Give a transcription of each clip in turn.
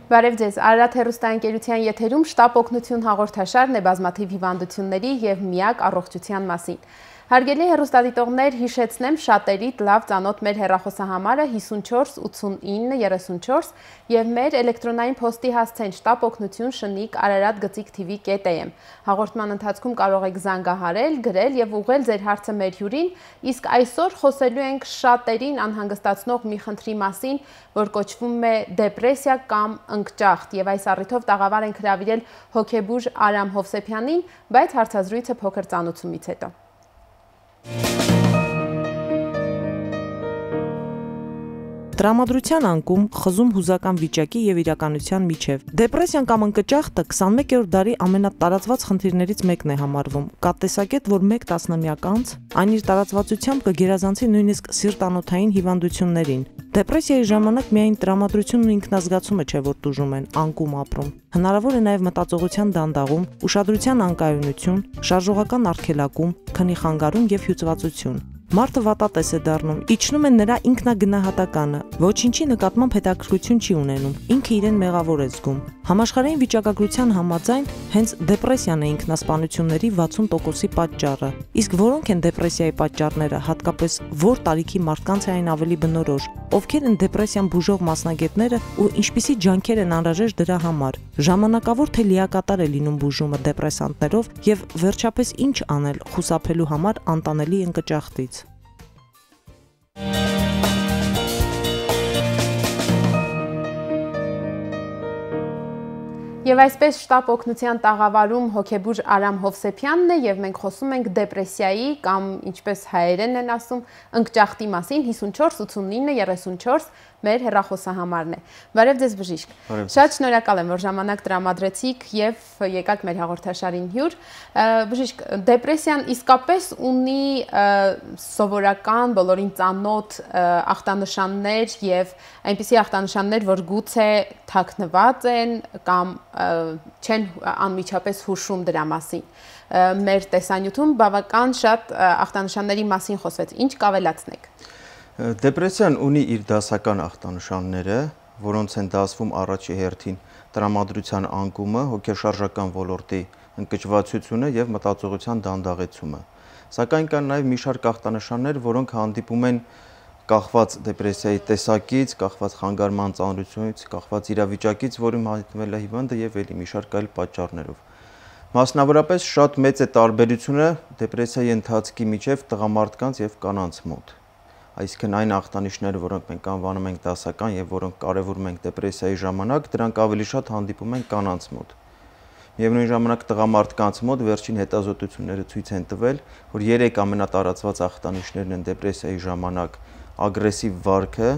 Բարև ձեզ, Արարատ հեռուստաընկերության եթերում շտապ օգնություն հաղորդաշարն է բազմաթիվ հիվանդությունների և միակ առողջության մասին։ Հարգելի հեռուստադիտողներ, հիշեցնեմ շատերիդ լավ ծանոթ մեր հեռախոսահամարը 54 89 34 և մեր էլեկտրոնային փոստի հասցեն շտապ օգնություն շնիկ ararat@tv.am։ Հաղորդման ընթացքում կարող եք զանգահարել, գրել և ուղղել ձեր հարցը մեր հյուրին, իսկ այսօր խոսելու ենք շատերին անհանգստացնող մի խնդրի մասին, որ կոչվում է դեպրեսիա կամ ընկճախտ, և այս առիթով տաղավար ենք հրավիրել հոգեբույժ Արամ Հովսեփյանին, բայց հարցազրույցը փոքր ծանոթումից հետո։ Տրամադրության անկում, խզում հուզական վիճակի և իրականության միջև։ Դեպրեսիան կամ ընկճախտը 21-րդ դարի ամենատարածված խնդիրներից մեկն է համարվում։ Կա տեսակետ, որ 1 տասնամյակ անց այն իր տարածվածությամբ կգերազանցի նույնիսկ սիրտանոթային հիվանդություններին։ Դեպրեսիայի ժամանակ միայն տրամադրությունն ու ինքնազգացումը չէ, որ տուժում են, անկում ապրում։ Հնարավոր է նաև մտածողության դանդաղում, ուշադրության անկայունություն, շարժողական արգելակում, քնի խանգարում և հյուծվածություն։ Մարդը վատատես է դառնում, իջնում է նրա ինքնագնահատականը, ոչինչի նկատմամբ հետաքրքրություն չի ունենում, ինքը իրեն մեղավոր է զգում։ Համաշխարհային վիճակագրության համաձայն հենց դեպրեսիան է ինքնասպանությունների 60%-ի պատճառը։ Իսկ որոնք են դեպրեսիայի պատճառները, հատկապես որ տարիքի մարդկանց է այն ավելի բնորոշ, ովքեր են դեպրեսիան բուժող մասնագետները ու ինչպիսի ջանքեր են անհրաժեշտ դրա համար։ Ժամանակավոր թե լիակատար է լինում բուժումը դեպրեսանտներով և վերջապես ինչ անել խուսափելու համար անտանելի ընկճախտից։ Եվ այսպես շտապ օգնության տաղավարում հոգեբույժ Արամ Հովսեփյանն է և մենք խոսում ենք դեպրեսիայի կամ ինչպես հայերեն են ասում ընկճախտի մասին 54 89 34 մեր հեռախոսահամարն է։ Բարև ձեզ բժիշկ։ Շատ շնորհակալ եմ, որ ժամանակ տրամադրեցիք և եկաք մեր հաղորդաշարին հյուր։ Բժիշկ, դեպրեսիան իսկապես ունի սովորական բոլորին ծանոթ ախտանշաններ և այնպիսի ախտանշաններ, որ գուցե թաքնված են կամ չեն անմիջապես հուշում դրա մասին։ Մեր տեսանյութում բավական շատ ախտանշանների մասին խոսվեց։ Ինչ կավելացնեք։ Դեպրեսիան ունի իր դասական ախտանշանները, որոնց են դասվում առաջի հերթին տրամադրության անկումը, հոգեշարժական ոլորտի ընկճվածությունը և մտածողության դանդաղեցումը։ Սակայն կան նաև մի շարք ախտանշաններ, որոնք հանդիպում են կախված դեպրեսիայի տեսակից, կախված խանգարման ծանրությունից, կախված իրավիճակից, որում հայտնվել է հիվանդը և ելի մի շարք այլ պատճառներով։ Մասնավորապես շատ մեծ է տարբերությունը դեպրեսիայի ընթացքի միջև տղամարդկանց և կանանց մոտ։ Այսինքն այն ախտանիշները, որոնք մենք անվանում ենք դասական և որոնք կարևորում ենք դեպրեսիայի ժամանակ, դրանք ավելի շատ հանդիպում են կանանց մոտ։ Միևնույն ժամանակ տղամարդկանց մոտ վերջին հետազոտությունները ցույց են տվել, որ 3 ամենատարածված ախտանիշներն են դեպրեսիայի ժամանակ ագրեսիվ վարքը,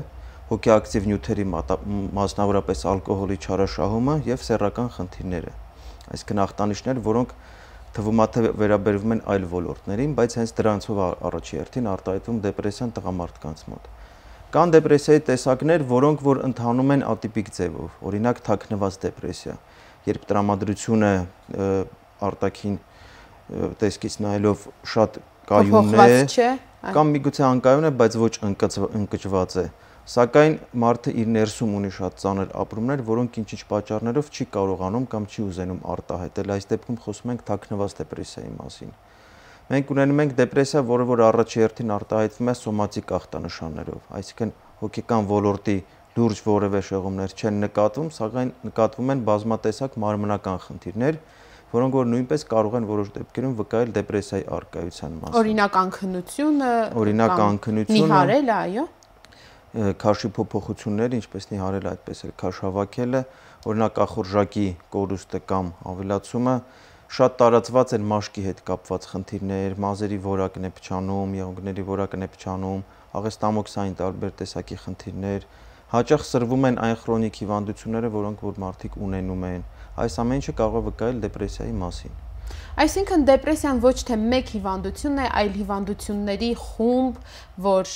հոգեակտիվ նյութերի, մասնավորապես ալկոհոլի չարաշահումը և սեռական խնդիրները։ Այսինքն ախտանիշներ, որոնք թվում է թե վերաբերվում են այլ ոլորտներին, բայց հենց դրանցով առաջի հերթին արտահայտվում դեպրեսիան տղամարդկանց մոտ։ Կան դեպրեսիայի տեսակներ, որոնք որ ընթանում են ատիպիկ ձևով, օրինակ թաքնված դեպրեսիա, երբ տրամադրությունը արտաքին տեսքից նայելով շատ կայուն է, կամ միգուցե անկայուն է, բայց ոչ ընկճված է, սակայն մարդը իր ներսում ունի շատ ծանր ապրումներ, որոնք ինչ-ինչ պատճառներով չի կարողանում կամ չի ուզենում արտահայտել։ Այս դեպքում խոսում ենք թաքնված դեպրեսիայի մասին։ Մենք ունենում ենք դեպրեսիա, որը որ առաջի հերթին արտահայտվում է սոմատիկ ախտանշաններով, այսինքն հոգեկան ոլորտի լուրջ որևէ շեղումներ չեն նկատվում, սակայն նկատվում են բազմատեսակ մարմնական խնդիրներ, որոնք որ նույնպես կարող են որոշ դեպքերում վկայել դեպրեսիայի առկայության մասին։ Օրինակ անքնությունը, նիհարելը, այո։ Քաշի փոփոխություններ, ինչպես նիհարելը, այդպես էլ քաշ հավաքելը, օրինակ ախորժակի կորուստը կամ ավելացումը, շատ տարածված են մաշկի հետ կապված խնդիրներ, մազերի որակն է փչանում, եղունգների որակն է փչանում, աղեստամոքսային տարբեր տեսակի խնդիրներ, հաճախ սրվում են այն քրոնիկ հիվանդությունները, որոնք որ մարդիկ ունենում են։ Այս ամեն ինչը կարող է վկայել դեպրեսիայի մասին։ Այսինքն դեպրեսիան ոչ թե մեկ հիվանդություն է, այլ հիվանդությունների խումբ, որ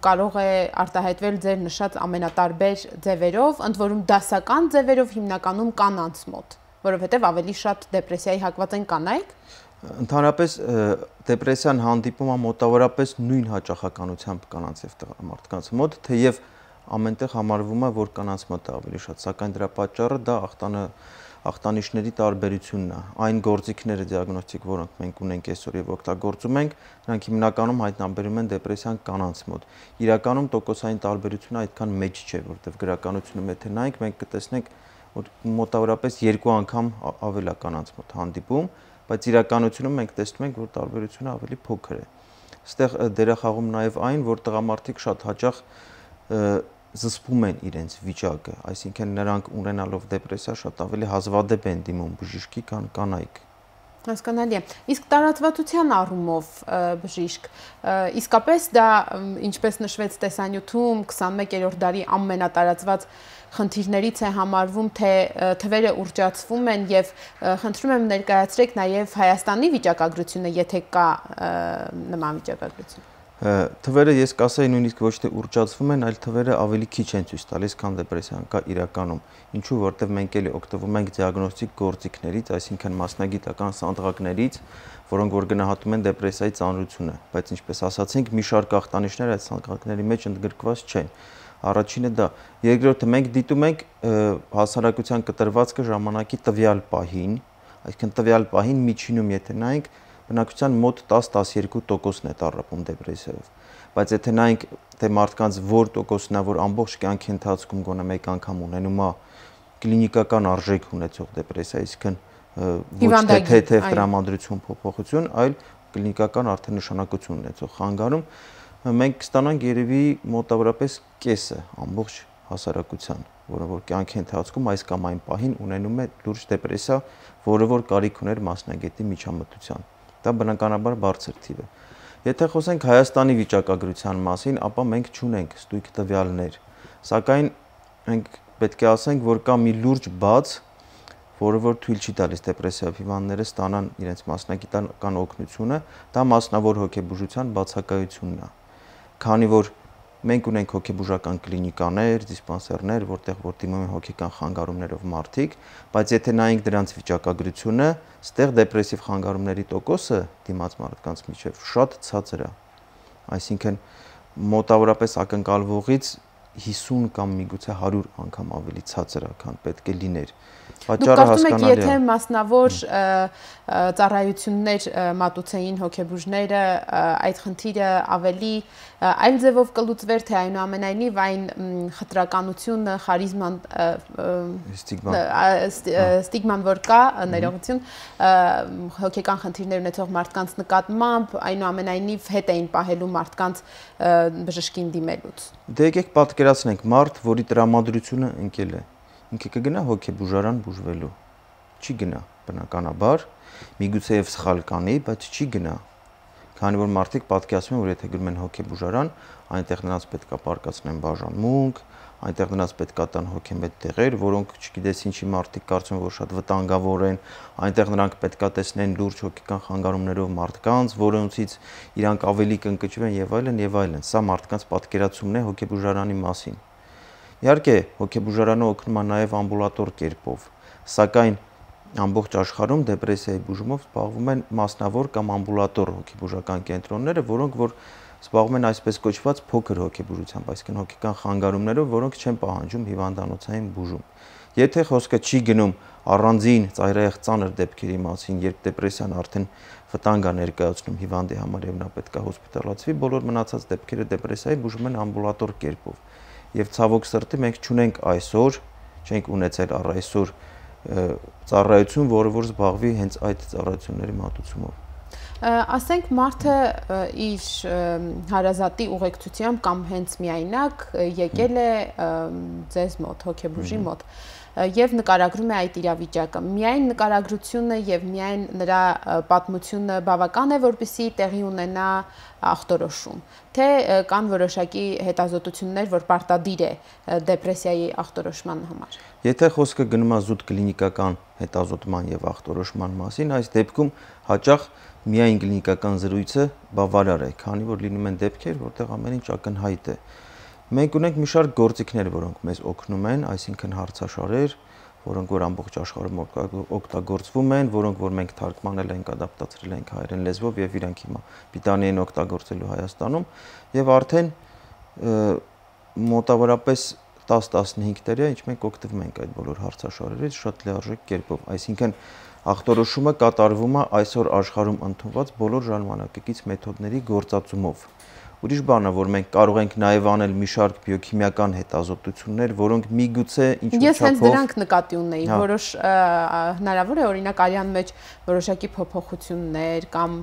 կարող է արտահայտվել ձեր նշած ամենատարբեր ձևերով, ընդ որում դասական ձևերով հիմնականում կանանց մոտ, որովհետև ավելի շատ դեպրեսիայի հակված են կանայք։ Ընդհանրապես դեպրեսիան հանդիպում է մոտավորապես նույն հաճախականությամբ կանանց և տղամարդկանց մոտ, թեև ամենտեղ համարվում է, որ կանանց մոտ է ավելի շատ, սակայն դրա պատճառը դա ախտանիշների տարբերությունն է։ Այն գործիքները դիագնոստիկ, որոնք մենք ունենք այսօր եւ օգտագործում ենք, նրանք հիմնականում հայտնաբերում են դեպրեսիան կանանց մոտ։ Իրականում տոկոսային տարբերությունը այդքան մեծ չէ, որովհետեւ գրականությունում եթե նայենք, մենք կտեսնենք, որ մոտավորապես 2 անգամ ավել է կանանց մոտ հանդիպում, բայց իրականությունում մենք տեսնում ենք, որ տարբերությունը ավելի փոքր է։ Այստեղ դեր է խաղում նաեւ այն, որ տղամարդիկ շատ հաճախ զսպում են իրենց վիճակը, այսինքն նրանք ունենալով դեպրեսիա շատ ավելի հազվադեպ են դիմում բժշկի, քան կանայք։ Հասկանալի է։ Իսկ տարածվածության առումով բժիշկ, իսկապես դա ինչպես նշվեց տեսանյութում 21-րդ դարի ամենատարածված խնդիրներից է համարվում, թե թվերը ուռճացվում են եւ խնդրում եմ ներկայացրեք նաեւ Հայաստանի վիճակագրությունը, եթե կա նման վիճակագրություն։ Թվերը ես կասեի նույնիսկ ոչ թե ուռճացվում են, այլ թվերը ավելի քիչ են ցույց տալիս, քան դեպրեսիան կա իրականում։ Ինչու, որտեղ մենք էլի օգտվում ենք դիագնոստիկ գործիքներից, այսինքն մասնագիտական սանդղակներից, որոնք որ գնահատում են դեպրեսիայի ծանրությունը, բայց ինչպես ասացինք, մի շարք ախտանիշներ այդ սանդղակների մեջ ընդգրկված չեն։ Առաջինը դա, երկրորդը մենք դիտում ենք հասարակության կտրվածքը ժամանակի տվյալ պահին, այսինքն տվյալ պահին միջինում եթե նայենք բնակության մոտ 10-12%-ն է տառապում դեպրեսիայով, բայց եթե նայենք թե մարդկանց որ տոկոսն է, որ ամբողջ կյանքի ընթացքում գոնե մեկ անգամ ունենում է կլինիկական արժեք ունեցող դեպրեսիա, այսինքն ոչ թե թեթև տրամադրություն փոփոխություն, այլ կլինիկական արդեն նշանակություն ունեցող խանգարում, մենք կստանանք երևի մոտավորապես կեսը ամբողջ հասարակության, որը որ կյանքի ընթացքում այս կամ այն պահին ունենում է լուրջ դեպրեսիա, որը որ կարիք ուներ մասնագետի միջամտության։ Դա բնականաբար բարձր թիվ է։ Եթե խոսենք Հայաստանի վիճակագրության մասին, ապա մենք չունենք ստույգ տվյալներ, սակայն մենք պետք է ասենք, որ կա մի լուրջ բաց, որը որ թույլ չի տալիս դեպրեսիայով հիվանդները ստանան իրենց մասնագիտական օգնությունը, դա մասնավոր հոգեբուժության բացակայությունն է։ Քանի որ մենք ունենք հոգեբուժական կլինիկաներ, դիսպանսերներ, որտեղ որ դիմում են հոգեկան խանգարումներով մարդիկ, բայց եթե նայենք դրանց վիճակագրությունը, ստեղ դեպրեսիվ խանգարումների տոկոսը դիմաց մարդկանց միջև շատ ցածր է։ Այսինքն մոտավորապես ակնկալվողից 50 կամ միգուցե 100 անգամ ավելի ցածր է, քան պետք է լիներ։ Պատճառը հասկանալի է։ Եթե մասնավոր ծառայություններ մատուցեին հոգեբուժները, այդ խնդիրը ավելի այլ ձևով կլուծվեր, թե այնուամենայնիվ այն խտրականությունը, խարիզման, ստիգման, որ կա, ներողություն, հոգեկան խնդիրներ ունեցող մարդկանց նկատմամբ, այնուամենայնիվ հետ էին պահելու մարդկանց բժշկին դիմելուց։ Դե եկեք պատկերացնենք մարդ, որի տրամադրությունը ընկել է, ինքը կգնա հոգեբուժարան բուժվելու, չի գնա բնականաբար, միգուցե եւ սխալ կանի, բայց չի գնա, քանի որ մարդիկ պատկերացնում են, որ եթե գնում են հոգեբուժարան, այնտեղ նրանց պետք է պարկացնեն բաժանմունք, այնտեղ նրանց պետք է տան հոգեմետ տեղեր, որոնք չգիտես ինչի մարդիկ կարծում են, որ շատ վտանգավոր են, այնտեղ նրանք պետք է տեսնեն լուրջ հոգեկան խանգարումներով մարդկանց, որոնցից իրանք ավելի կընկճվեն եւ այլն եւ այլն։ Սա մարդկանց պատկերացումն է հոգեբուժարանի մասին։ Իհարկե, հոգեբուժարանը օգնում է նաև ամբուլատոր կերպով, սակայն ամբողջ աշխարհում դեպրեսիայի բուժումով զբաղվում են մասնավոր կամ ամբուլատոր հոգեբուժական կենտրոնները, որոնք որ զբաղվում են այսպես կոչված փոքր հոգեբուժությամբ, այսինքն հոգեկան խանգարումներով, որոնք չեն պահանջում հիվանդանոցային բուժում։ Եթե խոսքը չի գնում առանձին ծայրահեղ ծանր դեպքերի մասին, երբ դեպրեսիան արդեն վտանգ է ներկայացնում հիվանդի համար եւ նա պետք է հոսպիտալացվի, բոլոր մնացած դեպքերը դեպրեսիայի բուժում են ամբուլատոր կերպով։ Եվ ցավոք սրտի մենք չունենք այսօր, չենք ունեցել առ այսօր ծառայություն, որը որ զբաղվի հենց այդ ծառայությունների մատուցումով։ Ասենք մարդը իր հարազատի ուղեկցությամբ կամ հենց միայնակ եկել է ձեզ մոտ, հոգեբուժի մոտ եւ նկարագրում է այդ իրավիճակը։ Միայն նկարագրությունը եւ միայն նրա պատմությունը բավական է, որպեսզի տեղի ունենա ախտորոշում, թե կան որոշակի հետազոտություններ, որ պարտադիր է դեպրեսիայի ախտորոշման համար։ Եթե խոսքը գնում է զուտ կլինիկական հետազոտման եւ ախտորոշման մասին, այս դեպքում հաճախ միայն կլինիկական զրույցը բավարար է, քանի որ լինում են դեպքեր, որտեղ ամեն ինչ ակնհայտ է։ Մենք ունենք մի շարք գործիքներ, որոնք մեզ օգնում են, այսինքն հարցաշարեր, որոնք որ ամբողջ աշխարհում օգտագործվում են, որոնք որ մենք թարգմանել ենք, ադապտացրել ենք հայերեն լեզվով եւ իրանք հիմա պիտանի են օգտագործելու Հայաստանում, եւ արդեն մոտավորապես 10-15 տարի է, ինչ մենք օգտվում ենք այդ բոլոր հարցաշարերից շատ լիարժեք կերպով, այսինքն ախտորոշումը կատարվում է այսօր աշխարհում ընդունված բոլոր ժամանակակից մեթոդների գործածումով։ Ուրիշ բանը, որ մենք կարող ենք նաև անել մի շարք բիոքիմիական հետազոտություններ, որոնք միգուցե ինչ-որ չափով… Ես հենց դրանք նկատի ունեի, որոշ հնարավոր է օրինակ արյան մեջ որոշակի փոփոխություններ կամ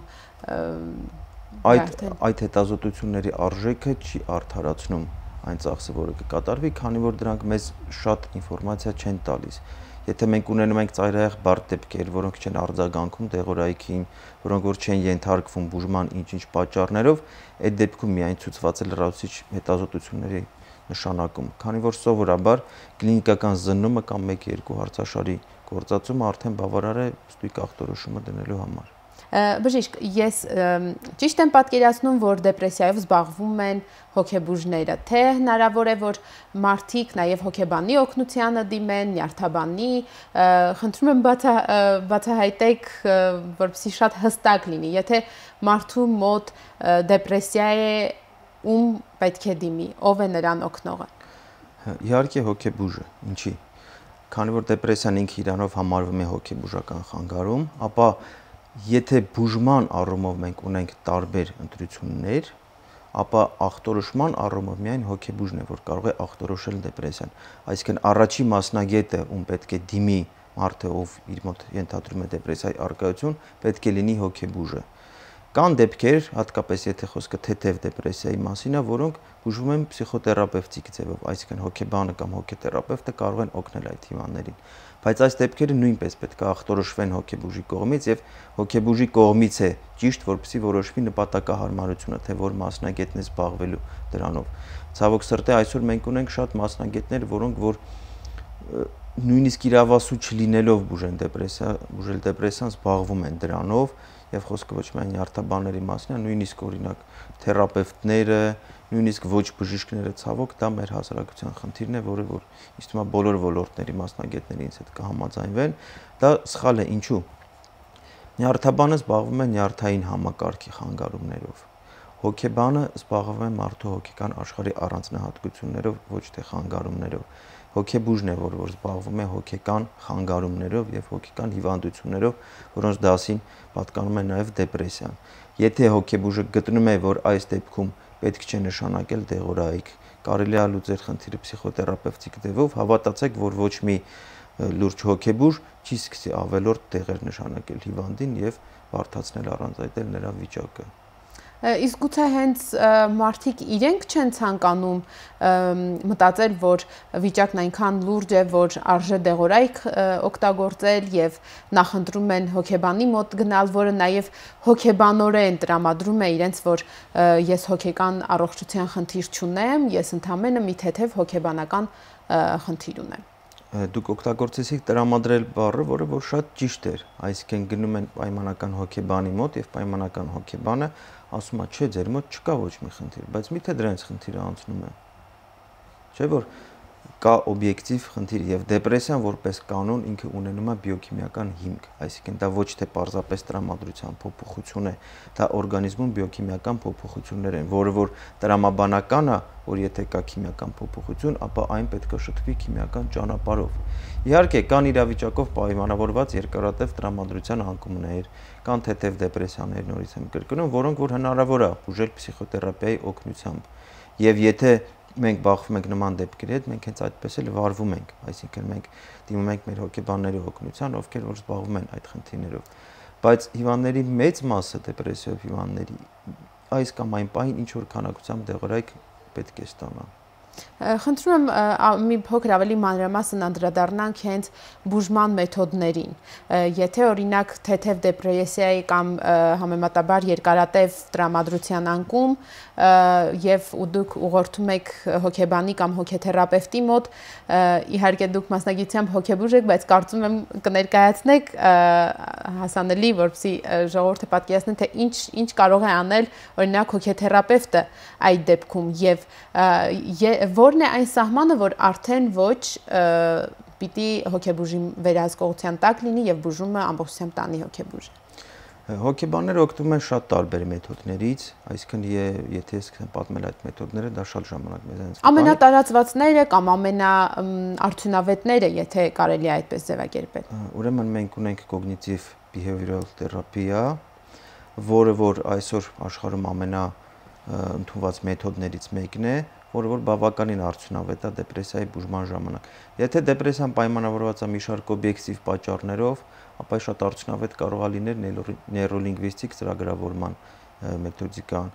այդ հետազոտությունների արժեքը չի արդարացնում այն ծախսը, որը կկատարվի, քանի որ դրանք մեզ շատ ինֆորմացիա չեն տալիս։ Եթե մենք ունենում ենք ծայրահեղ բարդ դեպքեր, որոնք չեն արձագանքում դեղորայքին, որոնք որ չեն ենթարկվում բուժման ինչ-ինչ պատճառներով, այդ դեպքում միայն ցուցված է լրացուցիչ հետազոտությունների նշանակում, քանի որ սովորաբար կլինիկական զննումը կամ 1-2 հարցաշարի գործածումը արդեն բավարար է ստույգ ախտորոշումը դնելու համար։ Բժիշկ, ես ճիշտ եմ պատկերացնում, որ դեպրեսիայով զբաղվում են հոգեբուժները, թե հնարավոր է, որ մարդիկ նաև հոգեբանի օգնությանը դիմեն, նյարդաբանի, խնդրում եմ բացահայտեք, որպեսզի շատ հստակ լինի, եթե մարդու մոտ դեպրեսիա է, ում պետք է դիմի, ով է նրան օգնողը։ Իհարկե հոգեբուժը, ինչի՞։ Քանի որ դեպրեսիան ինքը իրանով համարվում է հոգեբուժական խանգարում, ապա եթե բուժման առումով մենք ունենք տարբեր ընտրություններ, ապա ախտորոշման առումով միայն հոգեբուժն է, որ կարող է ախտորոշել դեպրեսիան։ Այսինքն առաջի մասնագետը, ում պետք է դիմի մարդը, ով իր մոտ ենթադրում է դեպրեսիայի առկայություն, պետք է լինի հոգեբուժը։ Կան դեպքեր, հատկապես եթե խոսքը թեթև դեպրեսիայի մասին է, որոնք բուժվում են պսիխոթերապևտիկ ձևով, այսինքն հոգեբանը կամ հոգեթերապևտը կարող են օգնել այդ հիվանդներին։ Բայց այս դեպքերը նույնպես պետք է ախտորոշվեն հոգեբուժի կողմից եւ հոգեբուժի կողմից է ճիշտ, որպեսզի որոշվի նպատակահարմարությունը, թե որ մասնագետն է զբաղվելու դրանով։ Ցավոք սրտի այսօր մենք ունենք շատ մասնագետներ, որոնք որ նույնիսկ իրավասու չլինելով բուժել դեպրեսիան զբաղվում են դրանով եւ խոսքը ոչ միայն նյարդաբանների մասին է, նույնիսկ օրինակ թերապևտները, նույնիսկ ոչ բժիշկները ցավոք դա մեր հասարակության խնդիրն է, որը որ ինձ թվում է բոլոր ոլորտների մասնագետների ինձ հետ կհամաձայնվեն, դա սխալ է, ինչու։ Նյարդաբանը զբաղվում է նյարդային համակարգի խանգարումներով։ Հոգեբանը զբաղվում է մարդու հոգեկան աշխարհի առանձնահատկություններով, ոչ թե խանգարումներով։ Հոգեբուժն է, որ զբաղվում է հոգեկան խանգարումներով եւ հոգեկան հիվանդություններով, որոնց դասին պատկանում է նաեւ դեպրեսիան։ Եթե հոգեբուժը գտնում է, որ այս դեպքում պետք չէ նշանակել դեղորայք, կարելի է լուծել խնդիրը պսիխոթերապևտիկ ձևով, հավատացեք, որ ոչ մի լուրջ հոգեբուժ չի սկսի ավելորդ դեղեր նշանակել հիվանդին եւ բարդացնել առանց այդել նրա վիճակը։ Իսկ գուցե հենց մարդիկ իրենք չեն ցանկանում մտածել, որ վիճակն այնքան լուրջ է, որ արժե դեղորայք օգտագործել եւ նախընտրում են հոգեբանի մոտ գնալ, որը նաեւ հոգեբանորեն տրամադրում է իրենց, որ ես հոգեկան առողջության խնդիր չունեմ, ես ընդամենը մի թեթև հոգեբանական խնդիր ունեմ։ Դուք օգտագործեցիք տրամադրել բառը, որը որ շատ ճիշտ էր, այսինքն գնում են պայմանական հոգեբանի մոտ եւ պայմանական հոգեբանը ասում է, չէ, ձեր մոտ չկա ոչ մի խնդիր, բայց միթե դրանց խնդիրը անցնում է։ Չէ՞ որ կա օբյեկտիվ խնդիր եւ դեպրեսիան որպես կանոն ինքը ունենում է բիոքիմիական հիմք, այսինքն դա ոչ թե պարզապես տրամադրության փոփոխություն է, դա օրգանիզմում բիոքիմիական փոփոխություններ են, որը որ տրամաբանական է, որ եթե կա քիմիական փոփոխություն, ապա այն պետք է շփվի քիմիական ճանապարհով։ Իհարկե, կան իրավիճակով պայմանավորված երկարատև տրամադրության անկումներ, կան թեթև դեպրեսիաներ, նորից եմ կրկնում, որոնք որ հնարավոր է բուժել պսիխոթերապիայի օգնությամբ։ Եվ եթե մենք բախվում ենք նման դեպքերի հետ, մենք հենց այդպես էլ վարվում ենք, այսինքն մենք դիմում ենք մեր հոգեբանների օգնության, ովքեր որ զբաղվում են այդ խնդիրներով։ Բայց հիվանդների մեծ մասը դեպրեսիվ հիվանդների այս կամ այն պահին ինչ որ քանակությամբ դեղորայք պետք է ստանան։ Խնդրում եմ մի փոքր ավելի մանրամասն անդրադառնանք հենց բուժման մեթոդներին։ Եթե օրինակ թեթև դեպրեսիայի կամ համեմատաբար երկարատև տրամադրության անկում եւ դուք ուղղորդում եք հոգեբանի կամ հոգեթերապևտի մոտ, իհարկե դուք մասնագիտությամբ հոգեբուժ եք, բայց կարծում եմ կներկայացնեք հասանելի, որպեսզի ժողովուրդը պատկերացնի, թե ինչ կարող է անել օրինակ հոգեթերապևտը այդ դեպքում եւ որն է այն սահմանը, որ արդեն ոչ պիտի հոգեբուժի վերահսկողության տակ լինի եւ բուժումը ամբողջությամբ տանի հոգեբուժը։ Հոգեբանները օգտվում են շատ տարբեր մեթոդներից, այսինքն եթե ես պատմել այդ մեթոդները, դա շատ ժամանակ մեզանից կտանի։ Ամենատարածվածները կամ ամենաարդյունավետները, եթե կարելի է այդպես ձևակերպել։ Ուրեմն մենք ունենք կոգնիտիվ behavioral therapy-ը, որը որ այսօր աշխարհում ամենաընդունված մեթոդներից մեկն է, որը որ բավականին արդյունավետ է դեպրեսիայի բուժման ժամանակ։ Եթե դեպրեսիան պայմանավորված է մի շարք օբյեկտիվ պատճառներով, ապա շատ արդյունավետ կարող է լինել նեյրոլինգվիստիկ ծրագրավորման մեթոդիկան։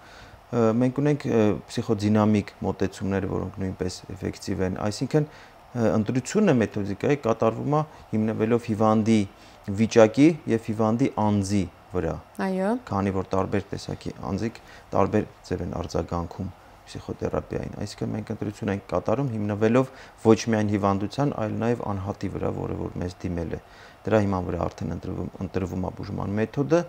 Մենք ունենք փսիխոդինամիկ մոտեցումներ, որոնք նույնպես էֆեկտիվ են, այսինքն ընտրությունը մեթոդիկայի կատարվում է հիմնվելով հիվանդի վիճակի եւ հիվանդի անձի վրա։ Այո։ Քանի որ տարբեր տեսակի անձիկ տարբեր ձև են արձագանքում փսիխոթերապիային, այսինքն մենք ընտրություն ենք կատարում հիմնվելով ոչ միայն հիվանդության, այլ նաև անհատի վրա, որը որ մեզ դիմել է։ Դրա հիման վրա արդեն ընտրվում է բուժման մեթոդը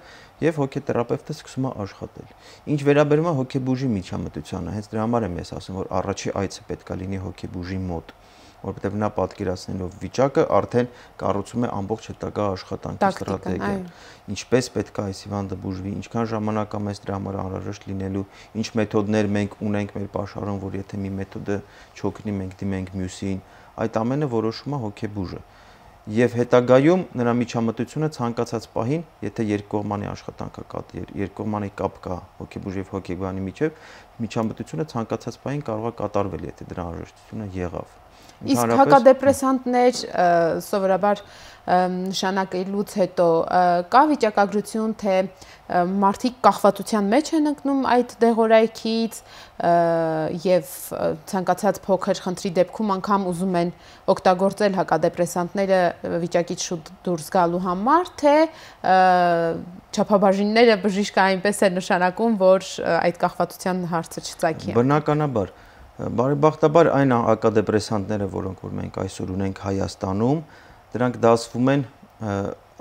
եւ հոգեթերապևտը սկսում է աշխատել։ Ինչ վերաբերում է հոգեբուժի միջամտությանը, հենց դրա համար եմ ես ասում, որ առաջի այցը պետք է լինի հոգեբուժի մոտ, որովհետեւ նա պատկերացնելով վիճակը արդեն կառուցում է ամբողջ հետագա աշխատանքի ստրատեգիա։ Ինչպես պետք է այս հիվանդը բուժվի, ինչքան ժամանակ է մեզ դրա համար անհրաժեշտ լինելու, ինչ մեթոդներ մենք ունենք մեր աշխարհում, որ եթե մի մեթոդը չօգնի, մենք դիմենք մյուսին, այդ ամենը որոշում է հոգեբուժը։ Եվ հետագայում նրա միջամտությունը ցանկացած պահին, եթե երկկողմանի աշխատանք կա, երկկողմանի կապ կա հոգեբուժի եւ հոգեբանի միջեւ, միջամտությունը ցանկացած պահին կարող է կատարվել, եթե դրա անհրաժեշտությունը եղավ։ Իսկ հակադեպրեսանտներ սովորաբար նշանակելուց հետո կա վիճակագրություն, թե մարդիկ կախվածության մեջ են ընկնում այդ դեղորայքից եւ ցանկացած փոքր խնդրի դեպքում անգամ ուզում են օգտագործել հակադեպրեսանտները վիճակից շուտ դուրս գալու համար, թե չափաբաժինները բժիշկը այնպես է նշանակում, որ այդ կախվածության հարցը չծագի։ Բնականաբար բարեբախտաբար այն հակադեպրեսանտները, որոնք որ մենք այսօր ունենք Հայաստանում, դրանք դասվում են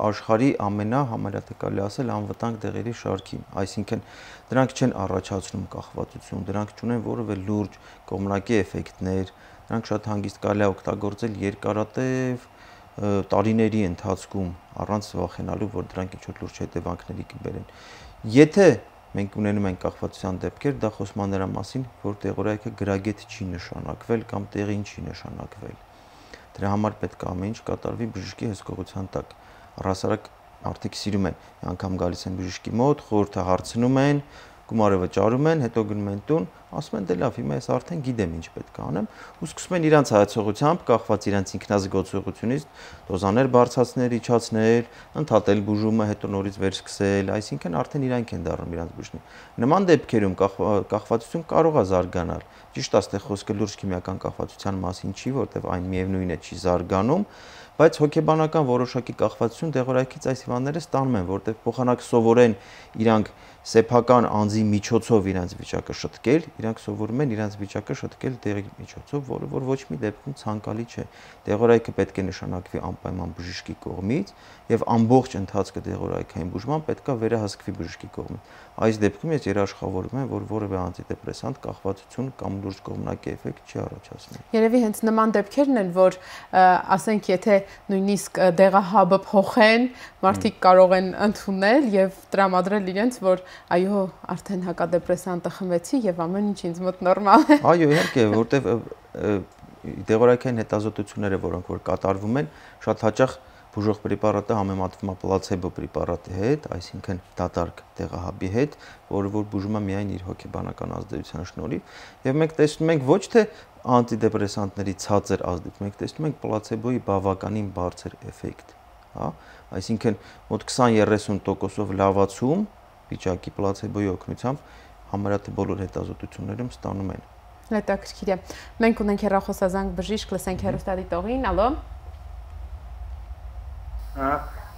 աշխարհի համարյա թե կարելի ասել անվտանգ դեղերի շարքին, այսինքն դրանք չեն առաջացնում կախվածություն, դրանք չունեն որևէ լուրջ կողմնակի էֆեկտներ, դրանք շատ հանգիստ կարելի է օգտագործել երկարատև տարիների ընթացքում առանց վախենալու, որ դրանք ինչ-որ լուրջ հետևանքների կբերեն։ Եթե մենք ունենում ենք կախվածության դեպքեր, դա խոսում է նրա մասին, որ դեղորայքը գրագետ չի նշանակվել կամ տեղին չի նշանակվել։ Դրա համար պետք է ամեն ինչ կատարվի բժշկի հսկողության տակ։ Առհասարակ արդյոք սիրում են, անգամ գալիս են բժշկի մոտ, խորհուրդը հարցնում են, գումարը վճարում են, հետո գնում են տուն, ասում են դե լավ, հիմա ես արդեն գիտեմ ինչ պետք է անեմ, ու սկսում են իրանց հայացողությամբ, կախված իրանց ինքնազգացողությունից, դոզաներ բարձրացնել, իջացնել, ընդհատել բուժումը, հետո նորից վերսկսել, այսինքն արդեն իրանք են դառնում իրանց բուժնի։ Նման դեպքերում կախվածություն կարող է զարգանալ։ Ճիշտ է, այստեղ խոսքը լուրջ քիմիական կախվածության մասին չի, որտեղ այն միևնույն է չի զարգանում, բայց հոգեբանական որոշակի կախվածություն դեղորայքից այս հիվանդները ստանում են, որտեղ փոխանակ սովորեն իրանք սեփական անձի միջոցով իրենց վիճակը շտկել, իրանք սովորում են իրենց վիճակը շտկել դեղի միջոցով, որը որ ոչ մի դեպքում ցանկալի չէ։ Դեղորայքը պետք է նշանակվի անպայման բժշկի կողմից եւ ամբողջ ընթացքը դեղորայքային բուժման պետք է վերահսկվի բժշկի կողմից։ Այս դեպքում ես երաշխավորում եմ, որ որևէ անտիդեպրեսանտ կախվածություն կամ լուրջ կողմնակի էֆեկտ չի առաջացնում։ Երևի հենց նման դեպքերն են, որ ասենք եթե նույնիսկ դեղահաբը փոխեն, մարդիկ կարող են ընդունել եւ տրամադրել իրենց, որ այո, արդեն հակադեպրեսանտը խմեցի եւ ամեն ինչ ինձ մոտ նորմալ է։ Այո, իհարկե, որտեվ դեղորայքային հետազոտությունները, որոնք որ կատարվում են, շատ հաճախ բուժող պրեպարատը համեմատվում է պլացեբո պրեպարատի հետ, այսինքն դատարկ դեղահաբի հետ, որը որ բուժում է միայն իր հոգեբանական ազդեցության շնորհիվ, եւ մենք տեսնում ենք ոչ թե անտիդեպրեսանտների ցածր ազդեցություն, մենք տեսնում ենք պլացեբոյի բավականին բարձր էֆեկտ, հա, այսինքն մոտ 20-30%-ով լավացում վիճակի պլացեբոյի օգնությամբ համարյա թե բոլոր հետազոտություններում ստանում են։ Հետաքրքիր է։ Մենք ունենք հեռախոսազանգ բժիշկ, լսենք հեռուստադիտողին, ալո։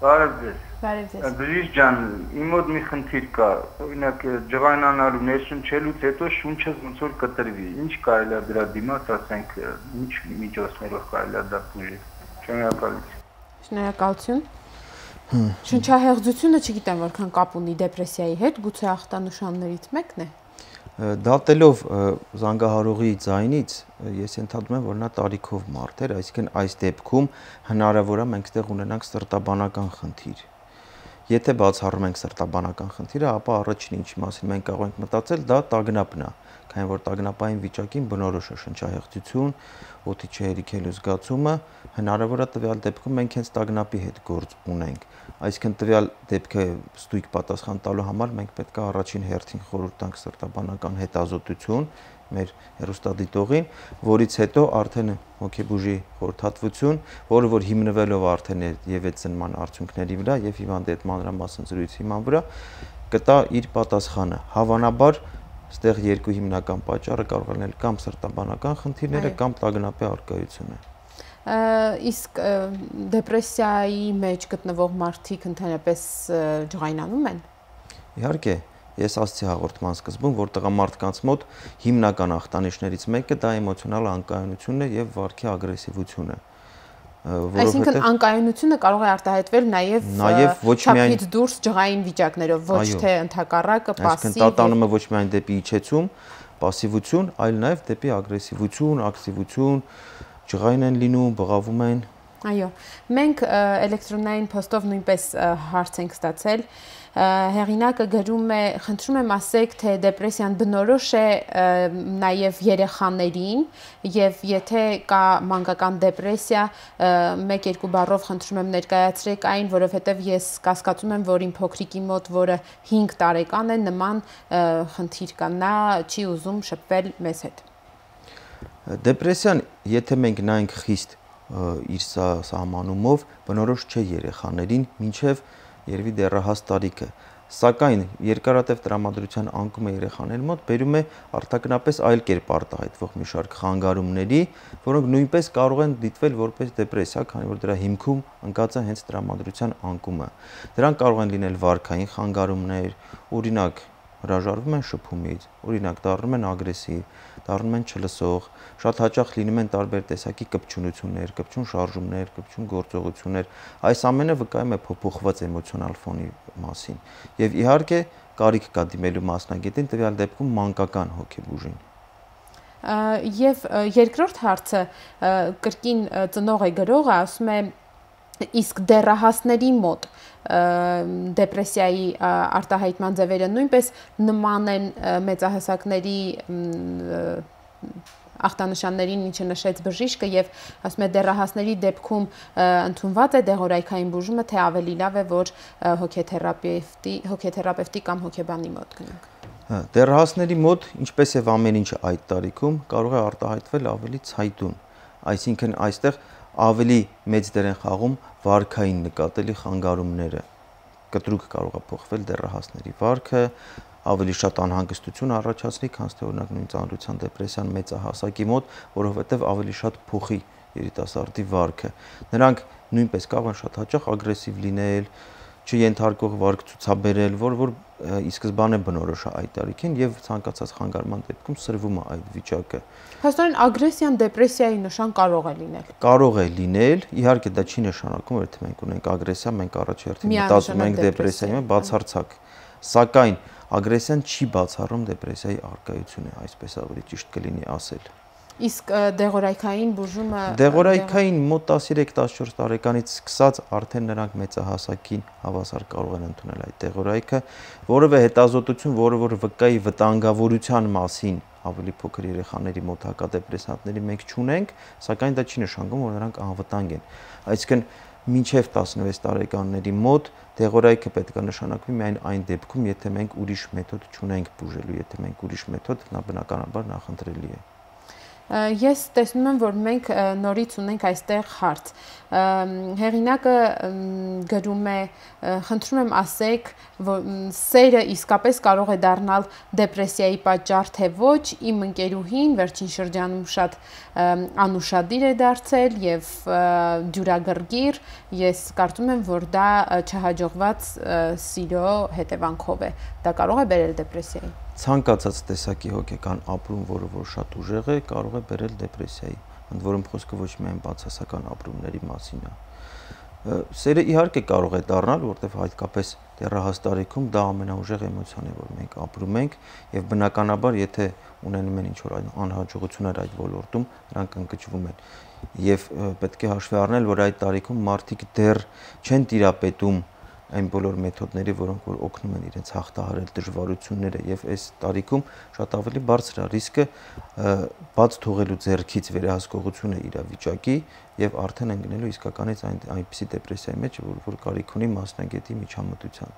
Բարև ձեզ։ Բարև ձեզ։ Բժիշկ ջան, իմ մոտ մի խնդիր կա, օրինակ ջղայնանալու ներշնչելուց հետո շունչս ոնց որ կտրվի, ինչ կարելի է դրա դիմաց, ասենք, ինչ միջոցներով կարելի է դա բուժել։ Շնորհակալություն։ Շնորհակալություն։ Շնչահեղձությունը չգիտեմ որքան կապ ունի դեպրեսիայի հետ, գուցե ախտանշաններից մեկն է։ Դատելով զանգահարողի ձայնից, ես ենթադրում եմ, որ նա տարիքով մարդ էր, այսինքն այս դեպքում հնարավոր է մենք ստեղ ունենանք սրտաբանական խնդիր։ Եթե բացառում ենք սրտաբանական խնդիրը, ապա առաջին ինչի մասին մենք կարող ենք մտածել, դա տագնապն է, քանի որ տագնապային վիճակին բնորոշ է շնչահեղձություն, օդի չհերիքելու զգացումը, հնարավոր է տվյալ դեպքում մենք հենց տագնապի հետ գործ ունենք։ Այսինքն տվյալ դեպքը ստույգ պատասխան տալու համար մենք պետք է առաջին հերթին խորհուրդ տանք սրտաբանական հետազոտություն մեր հեռուստադիտողին, որից հետո արդեն հոգեբուժի խորհրդատվություն, որը որ հիմնվելով արդեն եւ այդ ծնման արդյունքների վրա եւ հիվանդի հետ մանրամասն զրույցի հիման վրա կտա իր պատասխանը։ Հավանաբար այստեղ երկու հիմնական պատճառը կարող է լինել կամ սրտաբանական խնդիրները կամ տագնապի առկայությունը։ Իսկ դեպրեսիայի մեջ գտնվող մարդիկ ընդհանրապես ջղայնանում են։ Իհարկե, ես ասացի հաղորդման սկզբում, որ տղամարդկանց մոտ հիմնական ախտանիշներից մեկը դա էմոցիոնալ անկայունությունն է եւ վարքի ագրեսիվությունը։ Այսինքն անկայունությունը կարող է արտահայտվել նաեւ չափից դուրս ջղային վիճակներով, ոչ թե ընդհակառակը պասիվ։ Այսինքն տատանումը ոչ միայն դեպի իջեցում, պասիվություն, այլ նաեւ դեպի ագրեսիվություն, ակտիվություն, ջղային են լինում, բղավում են։ Այո, մենք էլեկտրոնային փոստով նույնպես հարց ենք ստացել։ Հեղինակը գրում է, խնդրում եմ ասեք, թե դեպրեսիան բնորոշ է նաև երեխաներին եւ եթե կա մանկական դեպրեսիա, 1-2 բառով խնդրում եմ ներկայացրեք այն, որովհետեւ ես կասկածում եմ, որ իմ փոքրիկի մոտ, որը 5 տարեկան է, նման խնդիր կա, նա չի ուզում շփվել մեզ հետ։ Դեպրեսիան, եթե մենք նայենք խիստ իր սահմանումով, բնորոշ չէ երեխաներին, մինչև երևի դեռահաս տարիքը, սակայն երկարատև տրամադրության անկումը երեխաների մոտ բերում է արտաքնապես այլ կերպ արտահայտվող մի շարք խանգարումների, որոնք նույնպես կարող են դիտվել որպես դեպրեսիա, քանի որ դրա հիմքում ընկած է հենց տրամադրության անկումը։ Դրանք կարող են լինել վարքային խանգարումներ, օրինակ հրաժարվում են շփումից, օրինակ դառնում են ագրեսիվ, դառնում են չլսող, շատ հաճախ լինում են տարբեր տեսակի կպչունություններ, կպչուն շարժումներ, կպչուն գործողություններ, այս ամենը վկայում է փոփոխված էմոցիոնալ ֆոնի մասին։ Եվ իհարկե կարիք կա դիմելու մասնագետին, տվյալ դեպքում մանկական հոգեբուժին։ Եվ երկրորդ հարցը կրկին ծնող է գրողը, ասում է իսկ դեռահասների մոտ դեպրեսիայի արտահայտման ձևերը նույնպես նման են մեծահասակների ախտանշաններին, ինչը նշեց բժիշկը, եւ ասում է դեռահասների դեպքում ընդունված է դեղորայքային բուժումը, թե ավելի լավ է, որ հոգեթերապևտի կամ հոգեբանի մոտ գնանք։ Դեռահասների մոտ, ինչպես եւ ամեն ինչ այդ տարիքում, կարող է արտահայտվել ավելի ցայտուն, այսինքն այստեղ ավելի մեծ դեր են խաղում վարքային նկատելի խանգարումները։ Կտրուկ կարող է փոխվել դեռահասների վարքը, ավելի շատ անհանգստություն առաջացնի, քան թե օրինակ նույն ծանրության դեպրեսիան մեծահասակի մոտ, որովհետև ավելի շատ փոխի երիտասարդի վարքը։ Նրանք նույնպես կարող են շատ հաճախ ագրեսիվ լինել, չենթարկող վարք ցուցաբերել, որ ի սկզբանե բնորոշ է այդ տարիքին եւ ցանկացած խանգարման դեպքում սրվում է այդ վիճակը։ Հաստորեն ագրեսիան դեպրեսիայի նշան կարող է լինել։ Կարող է լինել, իհարկե դա չի նշանակում, որ եթե մենք ունենք ագրեսիա, մենք առաջերտին մտածում ենք դեպրեսիայի, բացարձակ։ Սակայն ագրեսիան չի բացառում դեպրեսիայի առկայությունը, այսպես ավելի ճիշտ կլինի ասել։ Իսկ դեղորայքային բուժումը դեղորայքային մոտ 13-14 տարեկանից սկսած արդեն նրանք մեծահասակին հավասար կարող են ընդունել այդ դեղորայքը, որովհետև հետազոտություն, որը որ վկայի վտանգավորության մասին ավելի փոքր երեխաների մոտ հակադեպրեսանտների մենք չունենք, սակայն դա չի նշանակում, որ նրանք անվտանգ են։ Այսինքն մինչև 16 տարեկանների մոտ դեղորայքը պետք է նշանակվի միայն այն դեպքում, եթե մենք ուրիշ մեթոդ չունենք բուժելու, եթե մենք ուրիշ մեթոդ, նա բնականաբար նախընտրելի է։ Ես տեսնում եմ, որ մենք նորից ունենք այստեղ հարց։ Հեղինակը գրում է, խնդրում եմ ասեք, որ սերը իսկապես կարող է դառնալ դեպրեսիայի պատճառ, թե ոչ, իմ ընկերուհին վերջին շրջանում շատ անուշադիր է դարձել եւ դյուրագրգիռ, ես կարծում եմ, որ դա չհաջողված սիրո հետևանքով է։ Դա կարող է բերել դեպրեսիայի։ Ցանկացած տեսակի հոգեկան ապրում, որը որ շատ ուժեղ է, կարող է բերել դեպրեսիայի, ընդ որում խոսքը ոչ միայն բացասական ապրումների մասին է։ Սերը իհարկե կարող է դառնալ, որտեղ հատկապես դեռահաս տարիքում դա ամենաուժեղ էմոցիան է, որ մենք ապրում ենք, եւ բնականաբար, եթե ունենում են ինչ-որ անհաջողություններ այդ ոլորտում, նրանք ընկճվում են։ Եվ պետք է հաշվի առնել, որ այդ տարիքում մարդիկ դեռ չեն տիրապետում այն բոլոր մեթոդների, որոնք որ օգնում են իրենց հաղթահարել դժվարությունները եւ այս տարիքում շատ ավելի բարձր է ռիսկը բաց թողելու ձեռքից վերահսկողությունը իրավիճակի եւ արդեն ընկնելու իսկականից այնպիսի դեպրեսիայի մեջ, որ կարիք ունի մասնագետի միջամտության։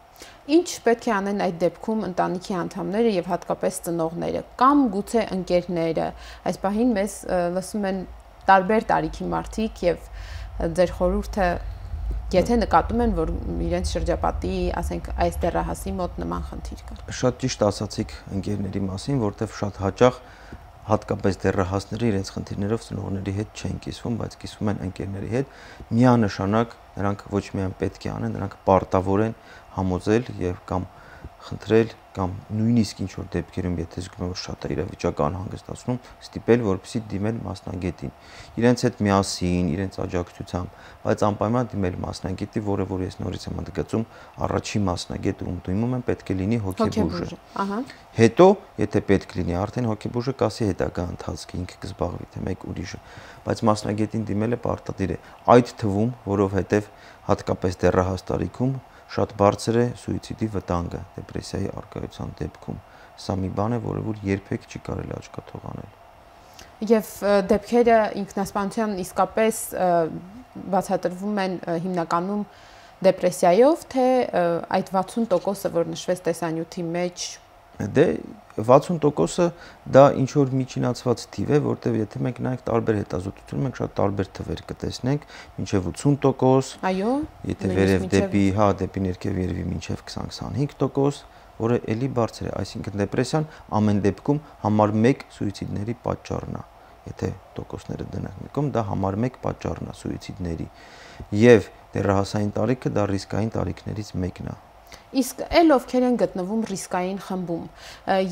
Ինչ պետք է անեն այդ դեպքում ընտանիքի անդամները եւ հատկապես ծնողները կամ գուցե ընկերները։ Այս պահին մեզ լսում են տարբեր տարիքի մարդիկ եւ ձեր խորհուրդը, եթե նկատում են, որ իրենց շրջապատի, ասենք, այս դեռահասի մոտ նման խնդիր կա։ Շատ ճիշտ ասացիք ընկերների մասին, որտեղ շատ հաճախ հատկապես դեռահասները իրենց խնդիրներով ծնողների հետ չեն կիսվում, բայց կիսվում են ընկերների հետ։ Միանշանակ նրանք ոչ միայն պետք է անեն, նրանք պարտավոր են համոզել եւ կամ խնդրել կամ նույնիսկ ինչ որ դեպքերում, եթե զգում են որ շատ է իրավիճակը անհանգստացնում, ստիպել, որպեսզի դիմեն մասնագետին։ Իրենց հետ միասին, իրենց աջակցությամբ, բայց անպայման դիմել մասնագետի, որը որ ես նորից եմ ընդգծում, առաջին մասնագետը ում դիմում են պետք է լինի հոգեբուժը։ Ահա։ Հետո, եթե պետք լինի, արդեն հոգեբուժը կասի հետագա ընթացքը ինքը կզբաղվի, թե մեկ ուրիշը, բայց մասնագետին դիմելը պարտադիր է։ Այդ թվում, որովհետև հատկապես դեռահաս տարիքում շատ բարձր է սուիցիդի վտանգը դեպրեսիայի առկայության դեպքում։ Սա մի բան է, որը որ երբեք չի կարելի աչքաթող անել։ Եվ դեպքերը ինքնասպանության իսկապես բացատրվում են հիմնականում դեպրեսիայով, թե այդ 60%-ը, որ նշվեց տեսանյութի մեջ, Դե 60%-ը դա ինչ որ միջինացված թիվ է, որտեղ եթե մենք նայենք տարբեր հետազոտություններ, մենք շատ տարբեր թվեր կտեսնենք, մինչև 80%, այո, եթե վերև դեպի, հա, դեպի ներքև երևի մինչև 20-25%, որը էլի բարձր է, այսինքն դեպրեսիան ամեն դեպքում համար 1 սուիցիդների պատճառն է։ Եթե տոկոսները դնենք մեկում, դա համար 1 պատճառն է սուիցիդների։ Եվ դեռահասային տարիքը դա ռիսկային տարիքներից մեկն է։ Իսկ էլ ովքեր են գտնվում ռիսկային խմբում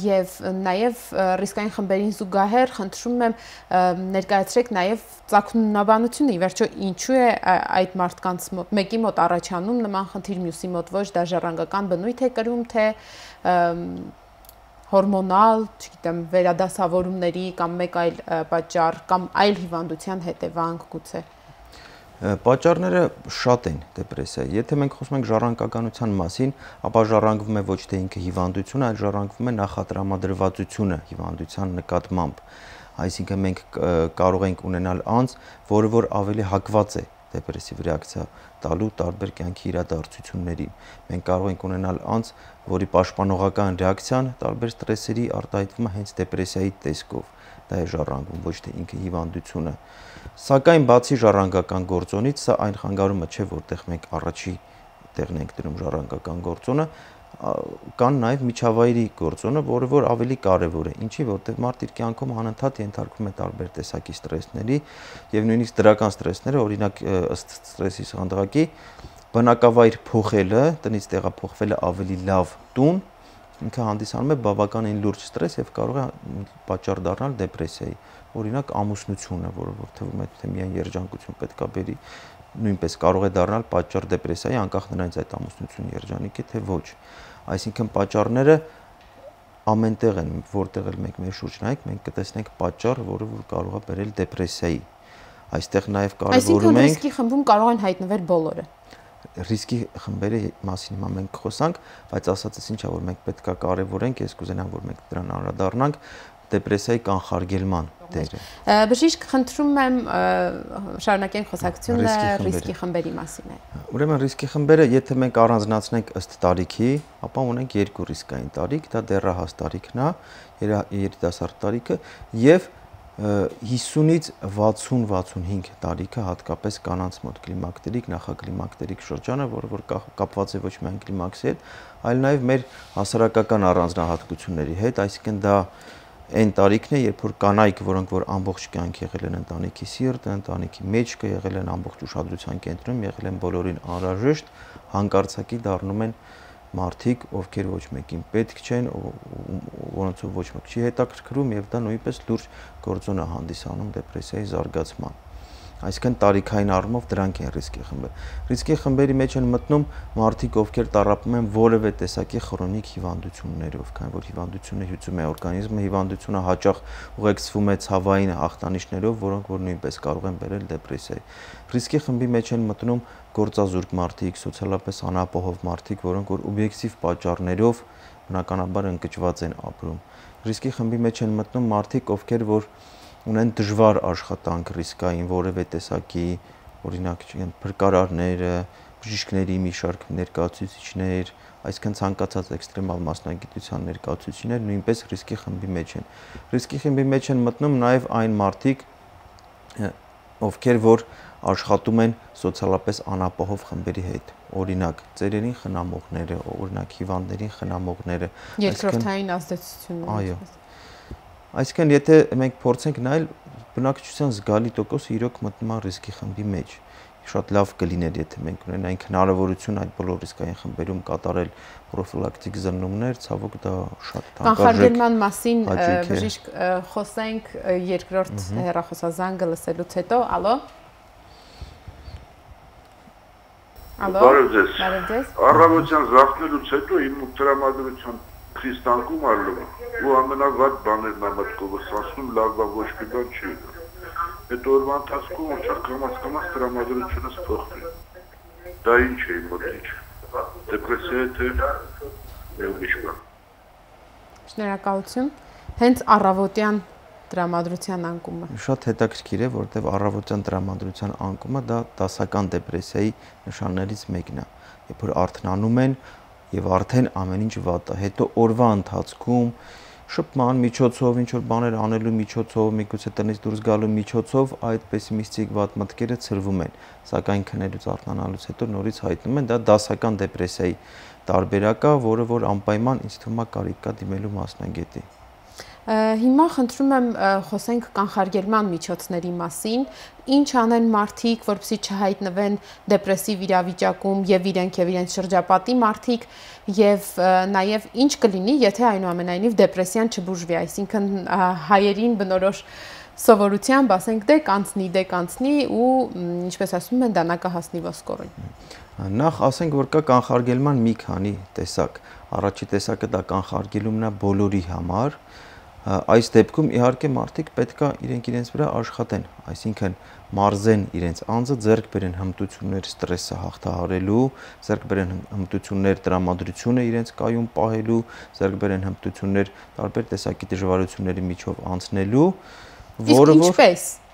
եւ նաեւ ռիսկային խմբերին զուգահեռ խնդրում եմ ներկայացրեք նաեւ ծագումնաբանությունը, ի վերջո ինչու է այդ մարդկանց մոտ մեկի մոտ առաջանում նման խնդիր, մյուսի մոտ ոչ, դա ժառանգական բնույթ է կրում, թե հորմոնալ, չգիտեմ, վերադասավորումների կամ մեկ այլ պատճառ կամ այլ հիվանդության հետևանք գուցե։ Պատճառները շատ են դեպրեսիայի։ Եթե մենք խոսում ենք ժառանգականության մասին, ապա ժառանգվում է ոչ թե ինքը հիվանդությունը, այլ ժառանգվում է նախատրամադրվածությունը հիվանդության նկատմամբ։ Այսինքն մենք կարող ենք ունենալ անձ, որը որ ավելի հակված է դեպրեսիվ ռեակցիա տալու տարբեր կյանքի իրադարձություններին։ Մենք կարող ենք ունենալ անձ, որի պաշտպանողական ռեակցիան տարբեր ստրեսերի արտահայտվում է հենց դեպրեսիայի տեսքով։ Դա է ժառանգում, ոչ թե ինքը հիվանդությունը։ Սակայն բացի ժառանգական գործոնից, սա այն խանգարումը չէ, որտեղ մենք առաջի տեղն ենք դնում ժառանգական գործոնը, կան նաև միջավայրի գործոնը, որը որ ավելի կարևոր է։ Ինչի, որտեղ մարդ իր կյանքում անընդհատ ենթարկվում է տարբեր տեսակի ստրեսների եւ նույնիսկ դրական ստրեսները, օրինակ ըստ ստրեսի սանդղակի, բնակավայր փոխելը, տնից տեղափոխվելը ավելի լավ տուն, ինքը հանդիսանում է բավականին լուրջ ստրես եւ կարող է պատճառ դառնալ դեպրեսիայի։ Օրինակ ամուսնությունը, որը որ թվում է թե միայն երջանկություն պետքա բերի, նույնպես կարող է դառնալ պատճառ դեպրեսիայի, անկախ նրանից այդ ամուսնությունը երջանիկ է թե ոչ։ Այսինքն պատճառները ամենտեղ են, որտեղ էլ մենք մեր շուրջ նայենք, մենք կտեսնենք պատճառ, որը որ կարող է բերել դեպրեսիայի։ Այստեղ նաև կարևորում ենք ռիսկի խմբում կարող են հայտնվել բոլորը։ Ռիսկի խմբերի մասին հիմա մենք խոսանք, բայց ասածս ինչա, որ մենք պետքա կարևորենք, ես կուզենամ, որ մենք դրան անդրադառնանք, դեպրեսիայի կանխարգելման դերը։ Բժիշկ, խնդրում եմ շարունակենք խոսակցությունը ռիսկի խմբերի մասին։ Ուրեմն ռիսկի խմբերը, եթե մենք առանձնացնենք ըստ տարիքի, ապա ունենք երկու ռիսկային տարիք, դա դեռահաս տարիքն է, երիտասարդ տարիքը եւ 50-ից 60-65 տարիքը հատկապես կանանց մոտ կլիմակտերիկ, նախակլիմակտերիկ շրջանը, որը որ կապված է ոչ միայն կլիմաքսի հետ, այլ նաև մեր հասարակական առանձնահատկությունների հետ, այսինքն դա այն տարիքն է, երբ որ կանայք, որոնք որ ամբողջ կյանք եղել են ընտանիքի սիրտը, ընտանիքի մեջքը, եղել են ամբողջ ուշադրության կենտրոնում, եղել են բոլորին անհրաժեշտ, հանկարծակի դառնում են մարդիկ, ովքեր ոչ մեկին պետք չեն, որոնցով ոչ մեկ չի հետաքրքրում եւ դա նույնպես լուրջ գործոն է հանդիսանում դեպրեսիայի զարգացման։ Այսինքն տարիքային առումով դրանք են ռիսկի խմբեր։ Ռիսկի խմբերի մեջ են մտնում մարդիկ, ովքեր տառապում են որևէ տեսակի քրոնիկ հիվանդություններով, քանի որ հիվանդությունը հյուծում է օրգանիզմը, հիվանդությունը հաճախ ուղեկցվում է ցավային ախտանիշներով, որոնք որ նույնպես կարող են բերել դեպրեսիայի։ Ռիսկի խմբի մեջ են մտնում գործազուրկ մարդիկ, սոցիալապես անապահով մարդիկ, որոնք որ օբյեկտիվ պատճառներով բնականաբար ընկճված են ապրում։ Ռիսկի խմբի մեջ են մտնում մարդիկ, ովքեր որ ունեն դժվար աշխատանք ռիսկային որևէ տեսակի, օրինակ փրկարարները, բժիշկների մի շարք ներկայացուցիչներ, այսինքն ցանկացած էքստրեմալ մասնագիտության ներկայացուցիչներ նույնպես ռիսկի խմբի մեջ են։ Ռիսկի խմբի մեջ են մտնում նաև այն մարդիկ, ովքեր որ աշխատում են սոցիալապես անապահով խմբերի հետ, օրինակ ծերերին խնամողները, օրինակ հիվանդներին խնամողները, երկրորդային ազդեցությունները։ Այո։ Այսինքն եթե մենք փորձենք նայել, բնակչության զգալի տոկոսը իրոք մտնում է ռիսկի խմբի մեջ։ Շատ լավ կլիներ, եթե մենք ունենայինք հնարավորություն այդ բոլոր ռիսկային խմբերում կատարել պրոֆիլակտիկ զննումներ, ցավոք դա շատ թանկարժեք։ Կանխարգելման մասին բժիշկ խոսենք երկրորդ հեռախոսազանգը լսելուց հետո, ալո։ Բարև ձեզ։ Բարև ձեզ։ Առավոտյան զարթնելուց հետո իմ տրամադրության քրիստանկում արվում ու ամենավատ բաներն եմ մտքովս ասում, լավ բան ոչ մի բան չի։ Այդ օրվա ընթացքում կամաց տրամադրությունս փոխվի։ Դա ինչ է իմ մոտիք։ Դեպրեսիա թե ուրիշ բան։ Շնորհակալություն։ Հենց առավոտյան տրամադրության անկումը։ Շատ հետաքրքիր է, որտեղ առավոտյան տրամադրության անկումը դա դասական դեպրեսիայի նշաններից մեկն է։ Երբ որ արթնանում են եւ արդեն ամեն ինչ վատ է, հետո օրվա ընթացքում շփման միջոցով, ինչ որ բաներ անելու միջոցով, միգուցե տնից դուրս գալու միջոցով այդ պեսիմիստիկ վատ մտքերը ցրվում են, սակայն քնելուց արթնանալուց հետո նորից հայտնում են, դա դասական դեպրեսիայի տարբերակ է, որը որ անպայման ինձ թվում է կարիք կա դիմելու մասնագետի։ Հիմա խնդրում եմ խոսենք կանխարգելման միջոցների մասին, ինչ անեն մարդիկ, որպեսզի չհայտնվեն դեպրեսիվ իրավիճակում եւ իրենց շրջապատի մարդիկ եւ նաեւ ինչ կլինի, եթե այնուամենայնիվ դեպրեսիան չբուժվի, այսինքն հայերին բնորոշ սովորությամբ ասենք կանցնի ու ինչպես ասում են դանակը հասնի ոսկորին։ Նախ ասենք որ կա կանխարգելման մի քանի տեսակ։ Առաջի տեսակը դա կանխարգելումն է բոլորի համար։ Այս դեպքում իհարկե մարդիկ պետքա իրենց վրա աշխատեն, այսինքն մարզեն իրենց անձը, ձեռք բերեն հմտություններ ստրեսը հաղթահարելու, ձեռք բերեն հմտություններ տրամադրությունը իրենց կայուն պահելու, ձեռք բերեն հմտություններ տարբեր տեսակի դժվարությունների միջով անցնելու, որը որ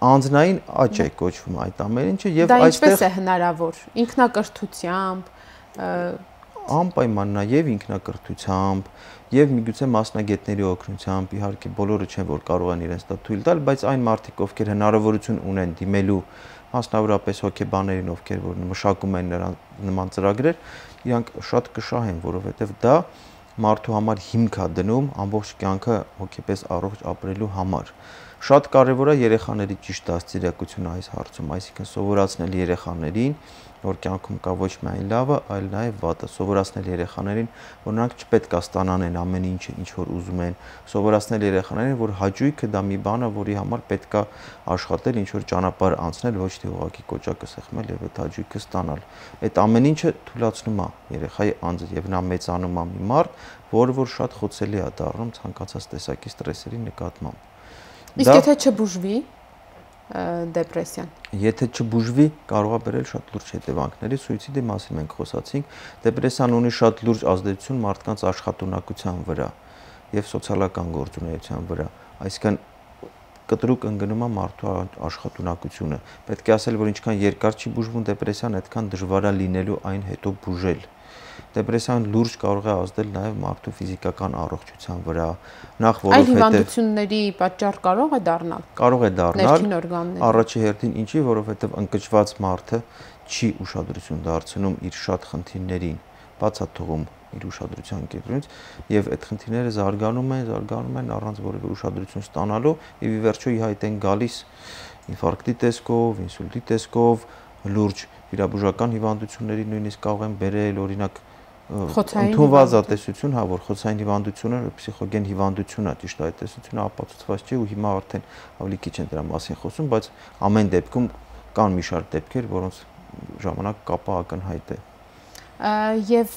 անձնային աճ է կոչվում այդ ամեն ինչը եւ այստեղ դա ինչպես է հնարավոր, ինքնակրթությամբ, անպայման նաեւ ինքնակրթությամբ եւ միգուցե մասնագետների օգնությամբ, իհարկե բոլորը չեն որ կարող են իրենց դա թույլ տալ, բայց այն մարդիկ, ովքեր հնարավորություն ունեն դիմելու մասնավորապես հոգեբաներին, ովքեր որ մշակում են նման ծրագրեր, իրանք շատ կշահեն, որովհետեւ դա մարդու համար հիմք է դնում ամբողջ կյանքը հոգեպես առողջ ապրելու համար։ Շատ կարևոր է երեխաների ճիշտ դաստիարակությունը այս հարցում, այսինքն սովորացնել երեխաներին, որ կյանքում կա ոչ միայն լավը, այլ նաև վատը, սովորացնել երեխաներին, որ նրանք չպետք է ստանան ամեն ինչը, ինչ որ ուզում են, սովորացնել երեխաներին, որ հաճույքը դա մի բան է, որի համար պետք է աշխատել, ինչ որ ճանապարհ անցնել, ոչ թե ուղղակի կոճակը սեղմել եւ այդ հաճույքը ստանալ։ Այդ ամեն ինչը թույլատրում է երեխայի անձը եւ նա մեծանում է մի մարդ, որը որ շատ խոցելի է դառնում ցանկացած տեսակի ստրեսերի նկատմամբ։ Իսկ եթե չբուժվի դեպրեսիան։ Եթե չբուժվի, կարող է բերել շատ լուրջ հետևանքների, սուիցիդի մասին մենք խոսացինք, դեպրեսիան ունի շատ լուրջ ազդեցություն մարդկանց աշխատունակության վրա եւ սոցիալական գործունեության վրա, այսինքն կտրուկ ընկնում է մարդու աշխատունակությունը։ Պետք է ասել, որ ինչքան երկար չի բուժվում դեպրեսիան, այդքան դժվար է լինելու այն հետո բուժել։ Դեպրեսիան լուրջ կարող է ազդել նաև մարդու ֆիզիկական առողջության վրա, նախ որովհետև այլ հիվանդությունների պատճառ կարող է դառնալ։ Կարող է դառնալ։ Ներքին օրգանների։ Առաջի հերթին ինչի, որովհետև ընկճված մարդը չի ուշադրություն դարձնում իր շատ խնդիրներին, բաց է թողում իր ուշադրության կենտրոնից եւ այդ խնդիրները զարգանում են առանց որևէ ուշադրություն ստանալու եւ ի վերջո ի հայտ են գալիս ինֆարկտի տեսքով, ինսուլտի տեսքով, լուրջ վիրաբուժական հիվանդությունների նույնիսկ կարող են բերել, օրինակ ընդունված տեսություն, հա, որ խոցային հիվանդությունը փսիխոգեն հիվանդություն է, ճիշտ այդ տեսությունը ապացուցված չէ ու հիմա արդեն ավելի քիչ են դրա մասին խոսում, բայց ամեն դեպքում կան մի շարք դեպքեր, որոնց ժամանակ կապը ակնհայտ է։ Եվ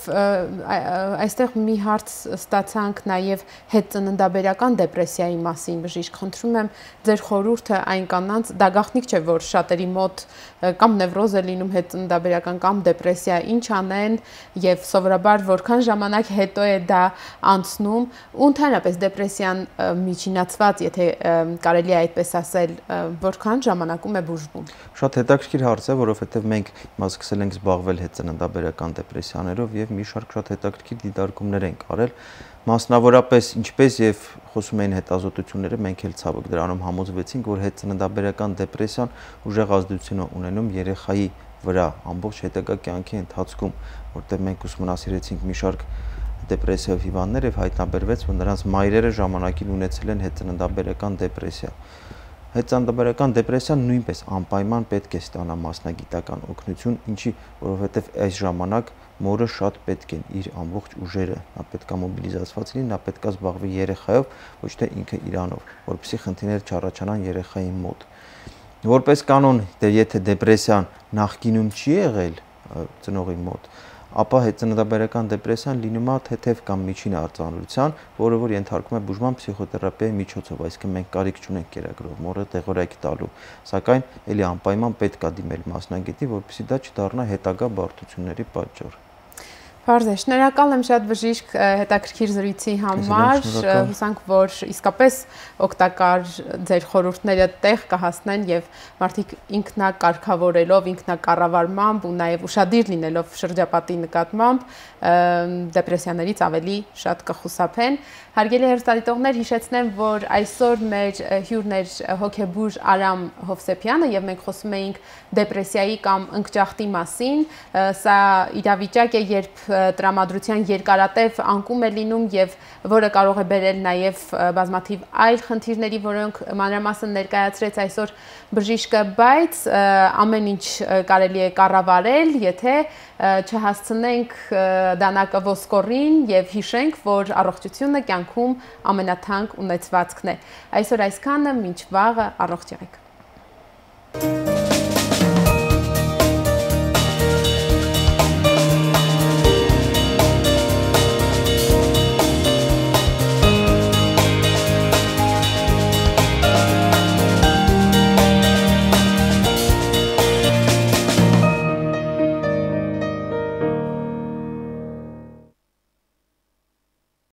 այստեղ մի հարց ստացանք նաև հետծննդաբերական դեպրեսիայի մասին, բժիշկ, խնդրում եմ ձեր խորհուրդը այն կանանց, դա գաղտնիք չէ, որ շատերի մոտ կամ նևրոզ է լինում հետծննդաբերական կամ դեպրեսիա, ինչ անեն եւ սովորաբար որքան ժամանակ հետո է դա անցնում, ու ընդհանրապես դեպրեսիան միջինացված, եթե կարելի է այդպես ասել, որքան ժամանակում է բուժվում։ Շատ հետաքրքիր հարց է, որովհետեւ մենք հիմա սկսել ենք զբաղվել հետծննդաբերական դեպրեսիաներով եւ մի շարք շատ հետաքրքիր դիտարկումներ ենք արել, մասնավորապես ինչպես եւ խոսում էին հետազոտությունները, մենք էլ ցավոք դրանում համոզվեցինք, որ հետծննդաբերական դեպրեսիան ուժեղ ազդեցություն է ունենում երեխայի վրա ամբողջ հետագա կյանքի ընթացքում, որտեղ մենք ուսումնասիրեցինք մի շարք դեպրեսիվ հիվանդներ եւ հայտնաբերվեց, որ նրանց մայրերը ժամանակին ունեցել են հետծննդաբերական դեպրեսիա։ Հետծննդաբերական դեպրեսիան նույնպես անպայման պետք է ստանա մասնագիտական օգնություն, ինչի, որովհետև այս ժամանակ մորը շատ պետք են իր ամբողջ ուժերը, նա պետք է մոբիլիզացված լինի, նա պետք է զբաղվի երեխայով, ոչ թե ինքը իրանով, որպեսզի խնդիրներ չառաջանան երեխայի մոտ։ Որպես կանոն, եթե դեպրեսիան նախկինում չի եղել ծնողի մոտ, ապա հետծննդաբերական դեպրեսիան լինում է թեթև կամ միջին արձանագրության, որը որ ենթարկվում է բուժման փսիխոթերապիայի միջոցով, այսինքն մենք կարիք չունենք կերակրող մորը տեղորայք տալու, սակայն ելի անպայման պետք է դիմել մասնագետի, որպեսզի դա չդառնա հետագա բարդությունների պատճառ։ Պարզ է, շնորհակալ եմ շատ բժիշկ հետաքրքիր զրույցի համար, հուսանք, որ իսկապես օգտակար ձեր խորհուրդները տեղ կհասնեն եւ մարդիկ ինքնակարգավորելով, ինքնակառավարմամբ ու նաեւ ուշադիր լինելով շրջապատի նկատմամբ դեպրեսիաներից ավելի շատ կխուսափեն։ Հարգելի հեռուստադիտողներ, հիշեցնեմ, որ այսօր մեր հյուրն էր հոգեբույժ Արամ Հովսեփյանը եւ մենք խոսում էինք դեպրեսիայի կամ ընկճախտի մասին։ Սա իրավիճակ է, երբ տրամադրության երկարատև անկում է լինում եւ որը կարող է բերել նաեւ բազմաթիվ այլ խնդիրների, որոնք մանրամասն ներկայացրեց այսօր բժիշկը, բայց ամեն ինչ կարելի է կառավարել, եթե չհասցնենք դանակը ոսկորին եւ հիշենք, որ առողջությունը կյանքում ամենաթանկ ունեցվածքն է։ Այսօր այսքանը, մինչ վաղը առողջ եղեք։